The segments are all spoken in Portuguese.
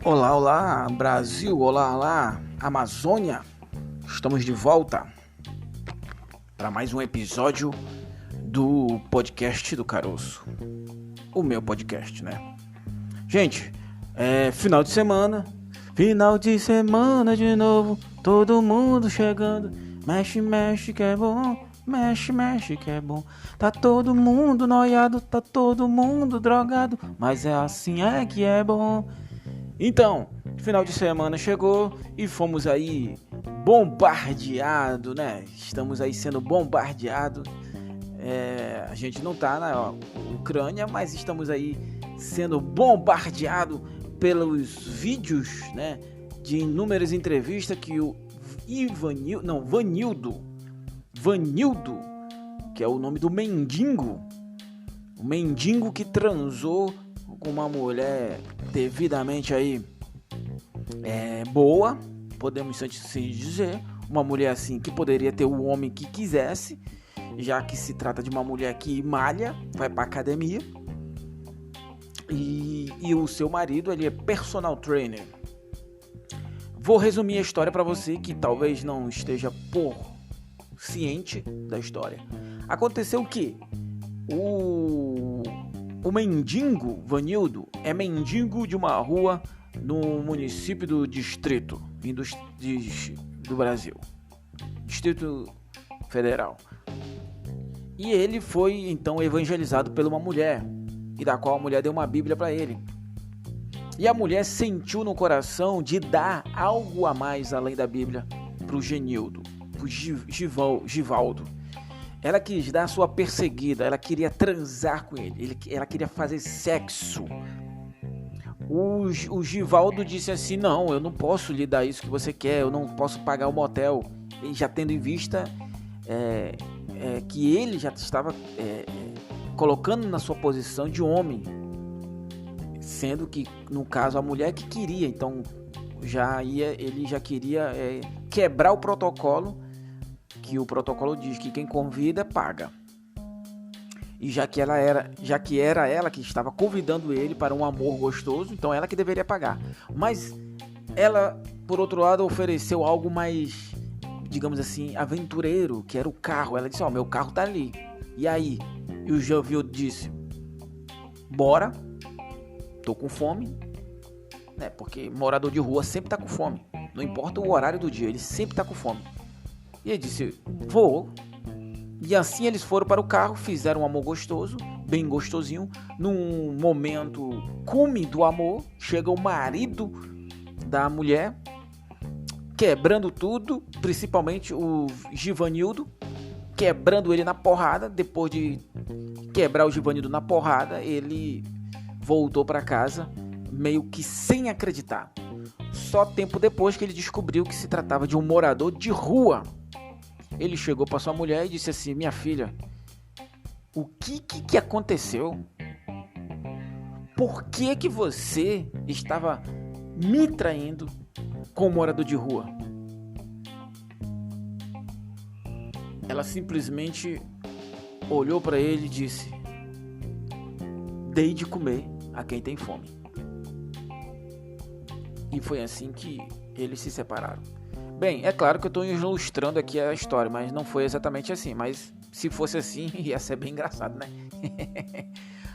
Olá, olá, Brasil, olá, olá, Amazônia. Estamos de volta para mais um episódio do podcast do Caroço. O meu podcast, né? Gente, final de semana de novo, todo mundo chegando. Mexe, mexe que é bom, mexe, mexe que é bom. Tá todo mundo noiado, tá todo mundo drogado, mas é assim é que é bom. Então, final de semana chegou e fomos aí bombardeados, né? Estamos aí sendo bombardeados. A gente não tá na Ucrânia, mas estamos aí sendo bombardeados pelos vídeos, né? De inúmeras entrevistas que o Vanildo, que é o nome do mendigo, o mendigo que transou com uma mulher devidamente aí boa, podemos assim dizer, uma mulher assim que poderia ter o homem que quisesse, já que se trata de uma mulher que malha, vai pra academia, e o seu marido, ele é personal trainer. Vou resumir a história para você que talvez não esteja por ciente da história. Aconteceu o quê? O mendigo Vanildo é mendigo de uma rua no município do Distrito do Brasil, Distrito Federal. E ele foi então evangelizado por uma mulher, e da qual a mulher deu uma Bíblia para ele. E a mulher sentiu no coração de dar algo a mais além da Bíblia para o Genildo, para o Givaldo. Ela quis dar a sua perseguida, ela queria transar com ele, ela queria fazer sexo. O Givaldo disse assim: não, eu não posso lhe dar isso que você quer, eu não posso pagar o motel. E já tendo em vista que ele já estava colocando na sua posição de homem, sendo que, no caso, a mulher que queria, então ele já queria quebrar o protocolo, que o protocolo diz que quem convida paga. E já que era ela que estava convidando ele para um amor gostoso, então ela que deveria pagar. Mas ela, por outro lado, ofereceu algo mais, digamos assim, aventureiro, que era o carro. Ela disse: meu carro tá ali. E aí? E o Givaldo disse: bora, tô com fome, né? Porque morador de rua sempre tá com fome. Não importa o horário do dia, ele sempre tá com fome. E ele disse: vou. E assim eles foram para o carro, fizeram um amor gostoso, bem gostosinho. Num momento cume do amor, chega o marido da mulher, quebrando tudo, principalmente o Givanildo, quebrando ele na porrada. Depois de quebrar o Givanildo na porrada, ele voltou para casa meio que sem acreditar. Só tempo depois que ele descobriu que se tratava de um morador de rua. Ele chegou para sua mulher e disse assim: minha filha, o que aconteceu? Por que você estava me traindo com um morador de rua? Ela simplesmente olhou para ele e disse: dei de comer a quem tem fome. E foi assim que eles se separaram. Bem, é claro que eu estou ilustrando aqui a história, mas não foi exatamente assim. Mas se fosse assim, ia ser bem engraçado, né?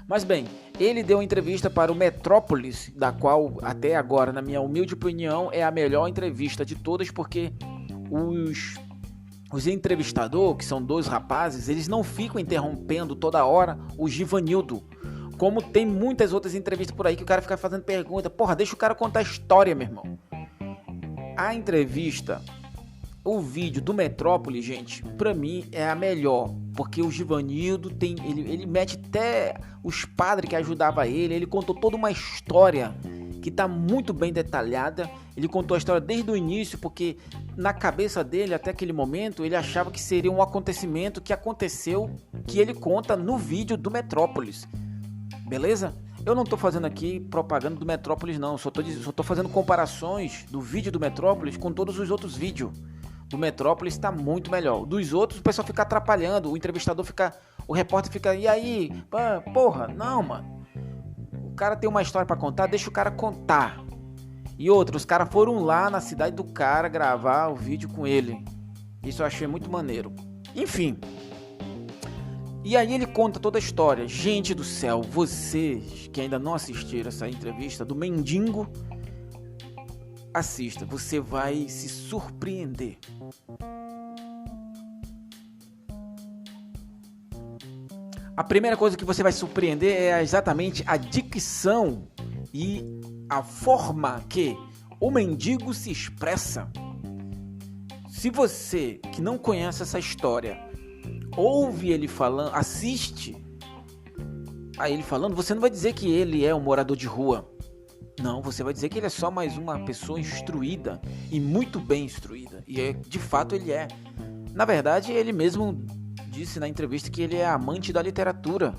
Mas bem, ele deu uma entrevista para o Metrópolis, da qual até agora, na minha humilde opinião, é a melhor entrevista de todas, porque os entrevistadores, que são dois rapazes, eles não ficam interrompendo toda hora o Givanildo, como tem muitas outras entrevistas por aí que o cara fica fazendo pergunta. Porra, deixa o cara contar a história, meu irmão. A entrevista, o vídeo do Metrópolis, gente, pra mim é a melhor, porque o Givanildo ele mete até os padres que ajudavam ele contou toda uma história que tá muito bem detalhada. Ele contou a história desde o início, porque na cabeça dele, até aquele momento, ele achava que seria um acontecimento que aconteceu, que ele conta no vídeo do Metrópolis. Beleza? Eu não estou fazendo aqui propaganda do Metrópolis, não. Só estou fazendo comparações do vídeo do Metrópolis com todos os outros vídeos. Do Metrópolis está muito melhor. Dos outros, o pessoal fica atrapalhando. O repórter fica: e aí? Porra, não, mano. O cara tem uma história para contar, deixa o cara contar. E outra, os caras foram lá na cidade do cara gravar o vídeo com ele. Isso eu achei muito maneiro. Enfim. E aí ele conta toda a história. Gente do céu, vocês que ainda não assistiram essa entrevista do Mendigo, assista, você vai se surpreender. A primeira coisa que você vai surpreender é exatamente a dicção e a forma que o Mendigo se expressa. Se você que não conhece essa história ouve ele falando, assiste a ele falando, você não vai dizer que ele é um morador de rua. Não, você vai dizer que ele é só mais uma pessoa instruída e muito bem instruída. E de fato ele é. Na verdade, ele mesmo disse na entrevista que ele é amante da literatura,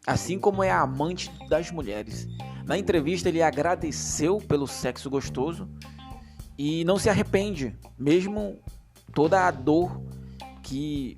assim como é amante das mulheres. Na entrevista ele agradeceu pelo sexo gostoso e não se arrepende, mesmo toda a dor que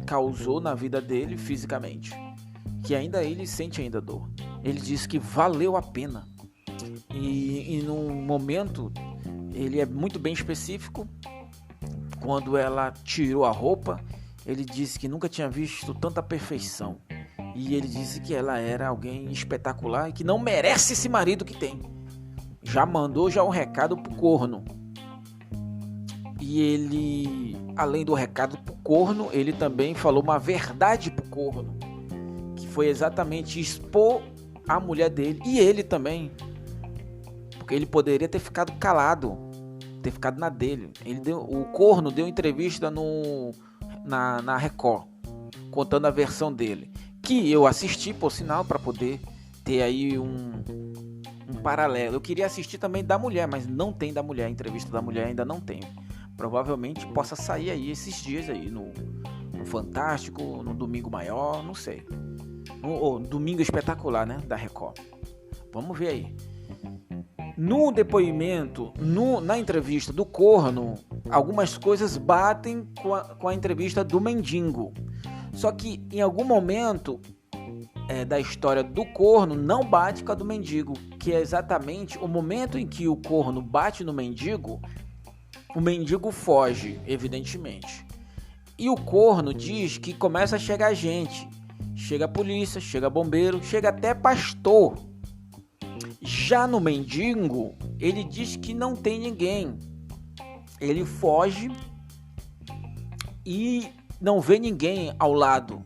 causou na vida dele fisicamente, que ainda ele sente ainda dor. Ele disse que valeu a pena. E num momento ele é muito bem específico. Quando ela tirou a roupa, ele disse que nunca tinha visto tanta perfeição. E ele disse que ela era alguém espetacular e que não merece esse marido que tem. Já mandou um recado pro corno. E ele, além do recado pro corno, ele também falou uma verdade pro corno, que foi exatamente expor a mulher dele e ele também, porque ele poderia ter ficado calado, ter ficado na dele. O corno deu entrevista na Record, contando a versão dele, que eu assisti, por sinal, para poder ter aí um paralelo. Eu queria assistir também da mulher, mas não tem da mulher, a entrevista da mulher ainda não tem. Provavelmente possa sair aí esses dias aí no Fantástico, no Domingo Maior, não sei. No Domingo Espetacular, né, da Record. Vamos ver aí. No depoimento, na entrevista do corno, algumas coisas batem com a entrevista do Mendigo. Só que em algum momento da história do corno não bate com a do Mendigo, que é exatamente o momento em que o corno bate no Mendigo. O Mendigo foge, evidentemente. E o corno diz que começa a chegar gente. Chega a polícia, chega bombeiro, chega até pastor. Já no Mendigo, ele diz que não tem ninguém. Ele foge e não vê ninguém ao lado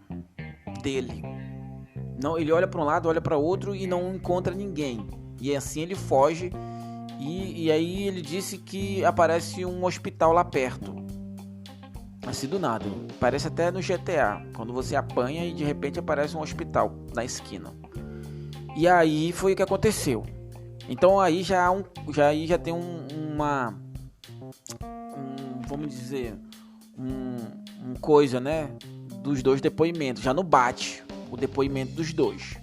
dele. Não, ele olha para um lado, olha para outro e não encontra ninguém. E assim ele foge. E aí ele disse que aparece um hospital lá perto. Assim do nada. Parece até no GTA. Quando você apanha e de repente aparece um hospital na esquina. E aí foi o que aconteceu. Então aí já tem vamos dizer, um coisa, né? Dos dois depoimentos. Já não bate o depoimento dos dois.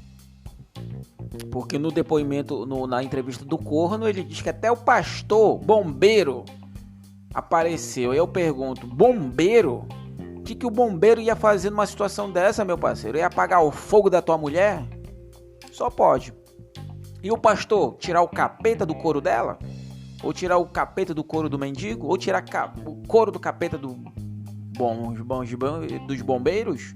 Porque no depoimento, na entrevista do corno, ele diz que até o pastor, bombeiro, apareceu. Aí eu pergunto, bombeiro? O que o bombeiro ia fazer numa situação dessa, meu parceiro? Ia apagar o fogo da tua mulher? Só pode. E o pastor, tirar o capeta do couro dela? Ou tirar o capeta do couro do mendigo? Ou tirar o couro do capeta dos bombeiros?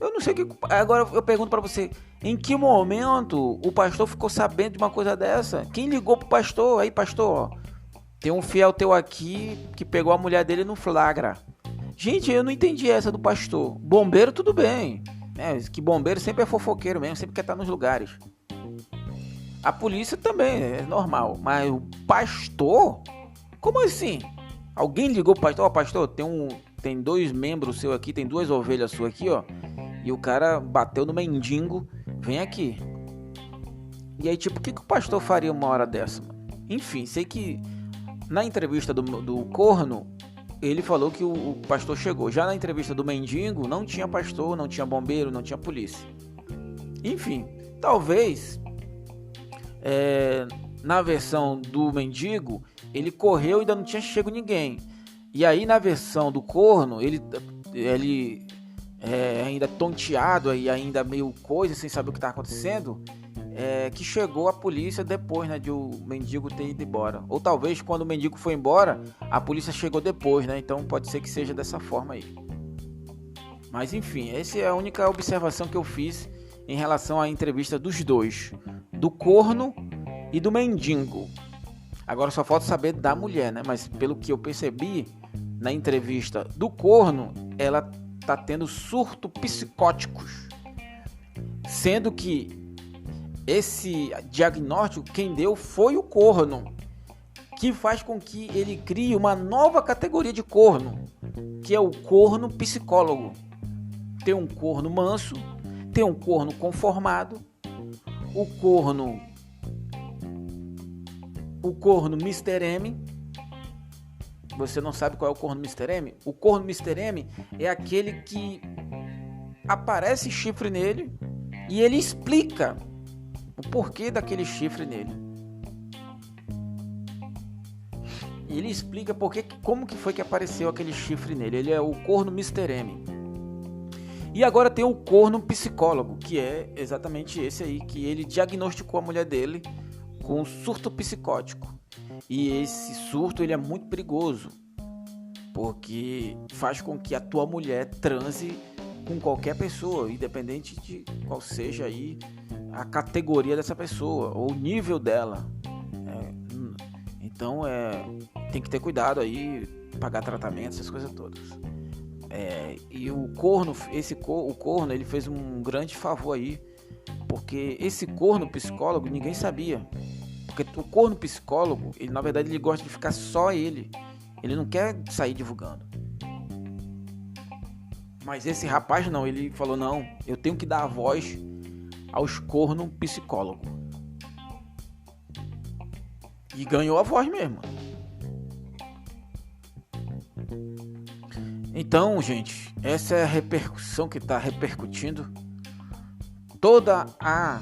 Eu não sei o que... Agora eu pergunto pra você, em que momento o pastor ficou sabendo de uma coisa dessa? Quem ligou pro pastor? Aí, pastor, ó, tem um fiel teu aqui que pegou a mulher dele no flagra. Gente, eu não entendi essa do pastor. Bombeiro, tudo bem. Que bombeiro sempre é fofoqueiro mesmo, sempre quer estar nos lugares. A polícia também, é normal. Mas o pastor? Como assim? Alguém ligou pro pastor? Ó, pastor, tem 2 membros seu aqui, tem 2 ovelhas suas aqui, ó. E o cara bateu no mendigo, vem aqui. E aí, tipo, o que o pastor faria uma hora dessa? Enfim, sei que na entrevista do corno, ele falou que o pastor chegou. Já na entrevista do mendigo, não tinha pastor, não tinha bombeiro, não tinha polícia. Enfim, talvez na versão do mendigo, ele correu e ainda não tinha chego ninguém. E aí na versão do corno, ele ainda tonteado e ainda meio coisa, sem saber o que está acontecendo, que chegou a polícia depois, né, de o mendigo ter ido embora. Ou talvez quando o mendigo foi embora, a polícia chegou depois, né? Então pode ser que seja dessa forma aí. Mas enfim, essa é a única observação que eu fiz em relação à entrevista dos dois, do corno e do mendigo. Agora só falta saber da mulher, né? Mas pelo que eu percebi na entrevista do corno, ela tá tendo surtos psicóticos, sendo que esse diagnóstico quem deu foi o corno, que faz com que ele crie uma nova categoria de corno, que é o corno psicólogo. Tem um corno manso, tem um corno conformado, o corno Mr. M. Você não sabe qual é o corno Mr. M? O corno Mr. M é aquele que aparece chifre nele e ele explica o porquê daquele chifre nele. Ele explica como que foi que apareceu aquele chifre nele. Ele é o corno Mr. M. E agora tem o corno psicólogo, que é exatamente esse aí, que ele diagnosticou a mulher dele com um surto psicótico. E esse surto ele é muito perigoso, porque faz com que a tua mulher transe com qualquer pessoa, independente de qual seja aí a categoria dessa pessoa ou o nível dela. Então tem que ter cuidado aí, pagar tratamento, essas coisas todas. E o corno, o corno, ele fez um grande favor aí, porque esse corno psicólogo ninguém sabia. Porque o corno psicólogo, ele na verdade ele gosta de ficar só ele não quer sair divulgando. Mas esse rapaz não, ele falou, não, eu tenho que dar a voz aos corno psicólogos. E ganhou a voz mesmo. Então, gente, essa é a repercussão que está repercutindo toda a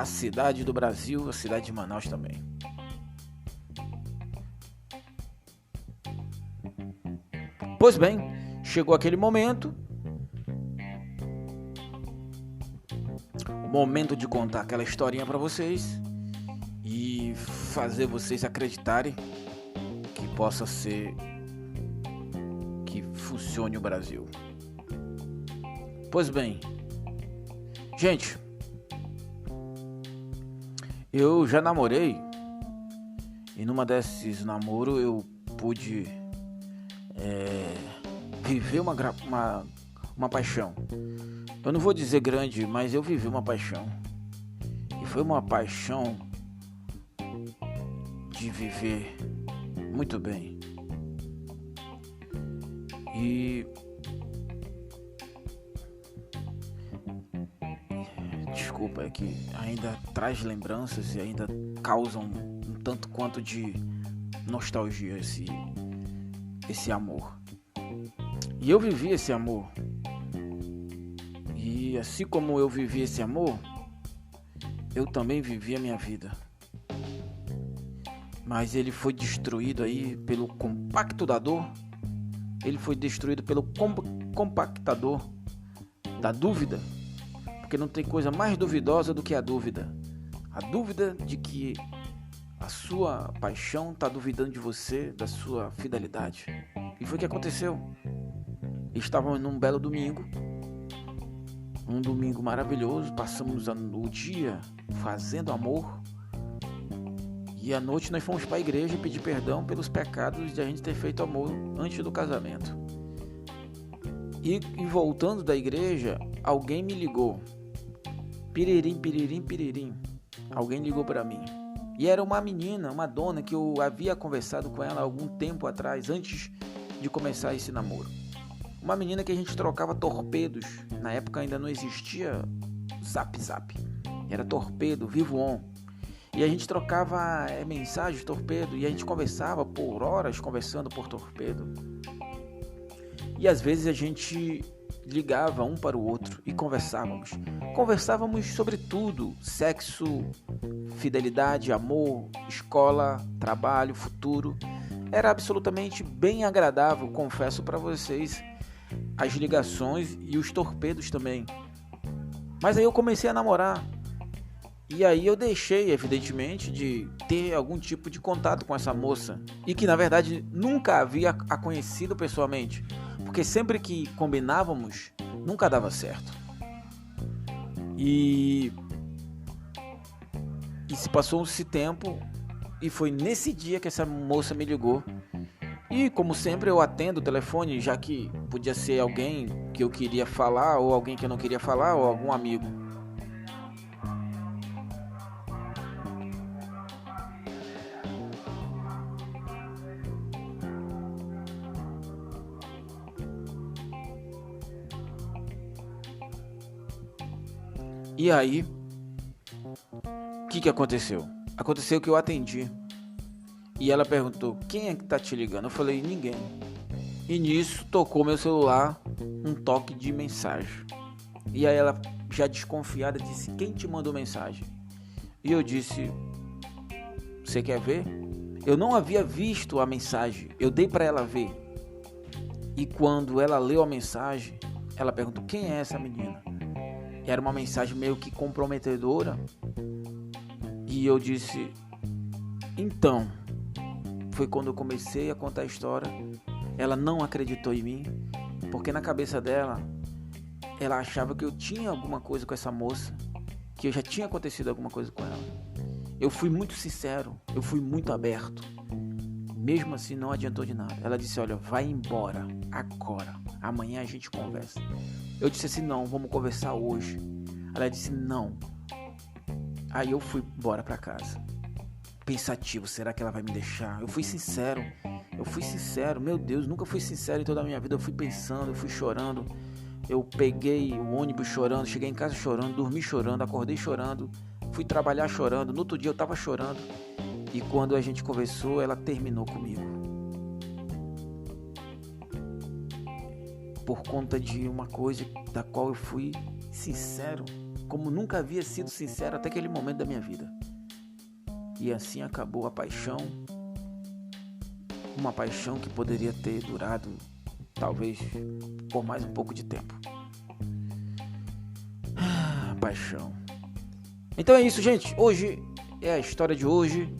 cidade do Brasil, a cidade de Manaus também. Pois bem, chegou aquele momento, o momento de contar aquela historinha para vocês e fazer vocês acreditarem que possa ser que funcione o Brasil. Pois bem, gente, eu já namorei e numa desses namoros eu pude viver uma paixão. Eu não vou dizer grande, mas eu vivi uma paixão. E foi uma paixão de viver muito bem. E desculpa, é que ainda traz lembranças e ainda causam um tanto quanto de nostalgia esse amor. E eu vivi esse amor. E assim como eu vivi esse amor, eu também vivi a minha vida. Mas ele foi destruído aí pelo compacto da dor. Ele foi destruído pelo compactador da dúvida. Porque não tem coisa mais duvidosa do que a dúvida. A dúvida de que a sua paixão está duvidando de você, da sua fidelidade. E foi o que aconteceu. Estávamos num belo domingo. Um domingo maravilhoso. Passamos o dia fazendo amor. E à noite nós fomos para a igreja pedir perdão pelos pecados de a gente ter feito amor antes do casamento. E voltando da igreja, alguém me ligou. Piririm, piririm, piririm. Alguém ligou para mim. E era uma menina, uma dona que eu havia conversado com ela há algum tempo atrás, antes de começar esse namoro. Uma menina que a gente trocava torpedos. Na época ainda não existia Zap. Era torpedo, Vivo On. E a gente trocava mensagens, torpedo, e a gente conversava por horas, conversando por torpedo. E às vezes a gente ligava um para o outro e conversávamos. Conversávamos sobre tudo: sexo, fidelidade, amor, escola, trabalho, futuro. Era absolutamente bem agradável, confesso para vocês, as ligações e os torpedos também. Mas aí eu comecei a namorar. E aí eu deixei, evidentemente, de ter algum tipo de contato com essa moça. E que, na verdade, nunca havia a conhecido pessoalmente. Porque sempre que combinávamos, nunca dava certo. E se passou-se tempo, e foi nesse dia que essa moça me ligou. E como sempre eu atendo o telefone, já que podia ser alguém que eu queria falar, ou alguém que eu não queria falar, ou algum amigo. E aí, o que aconteceu? Aconteceu que eu atendi. E ela perguntou, quem é que tá te ligando? Eu falei, ninguém. E nisso tocou meu celular um toque de mensagem. E aí ela, já desconfiada, disse, quem te mandou mensagem? E eu disse, você quer ver? Eu não havia visto a mensagem, eu dei para ela ver. E quando ela leu a mensagem, ela perguntou, quem é essa menina? E era uma mensagem meio que comprometedora. E eu disse, então, foi quando eu comecei a contar a história. Ela não acreditou em mim, porque na cabeça dela, ela achava que eu tinha alguma coisa com essa moça, que eu já tinha acontecido alguma coisa com ela. Eu fui muito sincero, eu fui muito aberto. Mesmo assim, não adiantou de nada. Ela disse, olha, vai embora, agora. Amanhã a gente conversa. Eu disse assim, não, vamos conversar hoje. Ela disse, não. Aí eu fui embora pra casa. Pensativo, será que ela vai me deixar? Eu fui sincero, meu Deus, nunca fui sincero em toda a minha vida. Eu fui pensando, eu fui chorando. Eu peguei o ônibus chorando, cheguei em casa chorando, dormi chorando, acordei chorando, fui trabalhar chorando, no outro dia eu tava chorando. E quando a gente conversou, ela terminou comigo. Por conta de uma coisa da qual eu fui sincero, como nunca havia sido sincero até aquele momento da minha vida. E assim acabou a paixão. Uma paixão que poderia ter durado, talvez, por mais um pouco de tempo. Paixão. Então é isso, gente. Hoje é a história de hoje.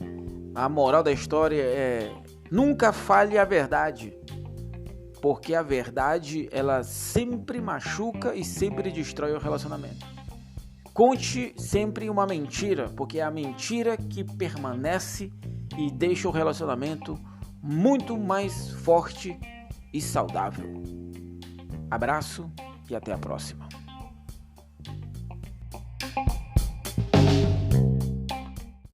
A moral da história é: nunca fale a verdade. Porque a verdade, ela sempre machuca e sempre destrói o relacionamento. Conte sempre uma mentira, porque é a mentira que permanece e deixa o relacionamento muito mais forte e saudável. Abraço e até a próxima.